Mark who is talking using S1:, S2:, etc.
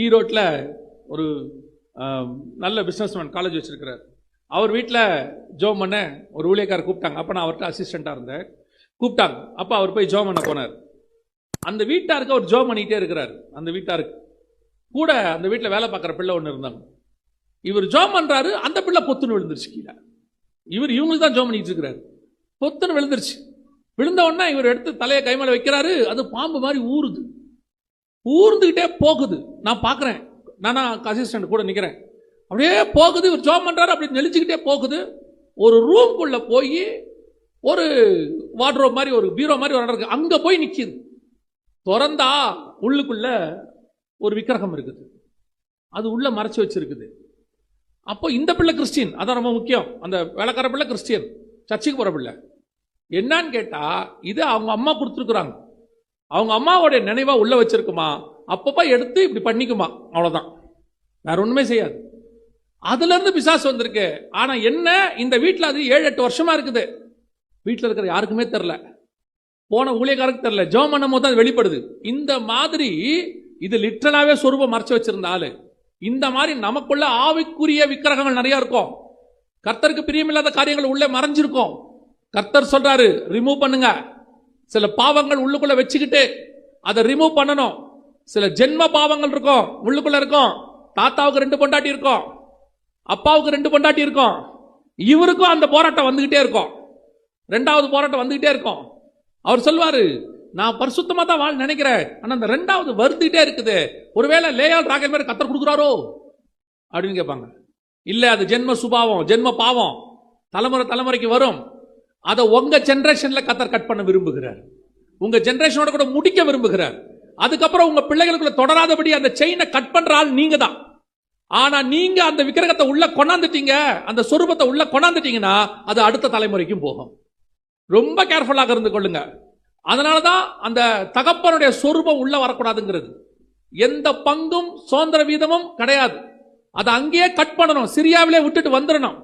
S1: ஈரோட்டில் ஒரு நல்ல பிஸ்னஸ்மேன் காலேஜ் வச்சிருக்கிறார். அவர் வீட்டில் ஜோம் பண்ண ஒரு ஊழியக்காரர் கூப்பிட்டாங்க. அப்போ நான் அவர்கிட்ட அசிஸ்டண்ட்டாக இருந்தேன். கூப்பிட்டாங்க. அப்போ அவர் போய் ஜோம் பண்ண போனார். அந்த வீட்டாருக்கு அவர் ஜோம் பண்ணிகிட்டே இருக்கிறார். அந்த வீட்டாருக்கு கூட அந்த வீட்டில் வேலை பார்க்குற பிள்ளை ஒன்று இருந்தாங்க. இவர் ஜோம் பண்ணுறாரு, அந்த பிள்ளை பொத்துன்னு விழுந்துருச்சு கீழே. இவங்களுக்கு தான் ஜோம் பண்ணிட்டு இருக்கிறாரு. பொத்துன்னு விழுந்துருச்சு. விழுந்த உடனே இவர் எடுத்து தலையை கை மேலே வைக்கிறாரு. அது பாம்பு மாதிரி ஊறுது, ஊர்ந்துக்கிட்டே போகுது. நான் பார்க்குறேன், நானா அசிஸ்டன்ட் கூட நிற்கிறேன். அப்படியே போகுது. இவர் ஜோம் பண்ணுறாரு, அப்படி நெளிச்சுக்கிட்டே போகுது. ஒரு ரூம்குள்ளே போய் ஒரு வார்ட்ரோப் மாதிரி, ஒரு பீரோ மாதிரி ஒரு இடம் இருக்கு, அங்கே போய் நிற்கிது. திறந்தா உள்ளுக்குள்ள ஒரு விக்கிரகம் இருக்குது. அது உள்ள மறைச்சு வச்சிருக்குது. அப்போ இந்த பிள்ளை கிறிஸ்டியன், அதான் ரொம்ப முக்கியம். அந்த வேலைக்கார பிள்ளை கிறிஸ்டியன், சர்ச்சுக்கு போகிற பிள்ளை. என்னன்னு கேட்டா, இது அவங்க அம்மா கொடுத்துருக்குறாங்க. அவங்க அம்மாவோடைய நினைவா உள்ள வச்சிருக்குமா, அப்பப்ப எடுத்து இப்படி பண்ணிக்குமா, அவ்வளவுதான், வேற ஒண்ணுமே செய்யாது. அதுல இருந்து பிசாசு வந்திருக்கு. ஆனா என்ன, இந்த வீட்டில் அது 7-8 வருஷமா இருக்குது. வீட்டில் இருக்கிற யாருக்குமே தெரியல, போன ஊழியக்காரருக்கு தெரியல. ஜெபம் பண்ணும் போது அது வெளிப்படுது. இந்த மாதிரி இது லிட்டரலாவே சொரூபம் மறைச்சு வச்சிருந்த ஆளு. இந்த மாதிரி நமக்குள்ள ஆவிக்குரிய விக்கிரகங்கள் நிறைய இருக்கும். கர்த்தருக்கு பிரியமில்லாத காரியங்கள் உள்ளே மறைஞ்சிருக்கும். கர்த்தர் சொல்றாரு, ரிமூவ் பண்ணுங்க. சில பாவங்கள் உள்ளுக்குள்ள வச்சுக்கிட்டு அதை ரிமூவ் பண்ணணும். சில ஜென்ம பாவங்கள் இருக்கும், உள்ளுக்குள்ள இருக்கும். தாத்தாவுக்கு 2 பொண்டாட்டி இருக்கும், அப்பாவுக்கு 2 பொண்டாட்டி இருக்கும். இவருக்கும் அந்த போராட்டம் வந்துகிட்டே இருக்கும். 2வது போராட்டம் வந்துகிட்டே இருக்கும். அவர் சொல்வாரு, நான் பரிசுத்தமா தான் வாழ் நினைக்கிறேன், ஆனா அந்த 2வது வருத்திட்டே இருக்குது. ஒருவேளை லேயால் ராகல் மாதிரி கர்த்தர் கொடுக்குறாரோ அப்படின்னு கேட்பாங்க. இல்ல, அது ஜென்ம சுபாவம், ஜென்ம பாவம், தலைமுறை தலைமுறைக்கு வரும். அதை உங்க ஜெனரேஷன்ல கர்த்தர் கட் பண்ண விரும்புகிறார். உங்க ஜெனரேஷனோட கூட முடிக்க விரும்புகிறார். அதுக்கப்புறம் உங்க பிள்ளைகளுக்குள்ள தொடராதபடி அந்த செயினை கட் பண்ற ஆள் நீங்க தான். ஆனா நீங்க அந்த விக்கிரகத்தை உள்ள கொண்டாந்துட்டீங்க, அந்த சொரூபத்தை உள்ள கொண்டாந்துட்டீங்கன்னா அது அடுத்த தலைமுறைக்கும் போகும். ரொம்ப கேர்ஃபுல்லாக இருந்து கொள்ளுங்க. அதனாலதான் அந்த தகப்பனுடைய சொரூபம் உள்ள வரக்கூடாதுங்கிறது. எந்த பங்கும் சுதந்திர வீதமும் கிடையாது. அதை அங்கேயே கட் பண்ணணும். சிரியாவிலே விட்டுட்டு வந்துடணும்.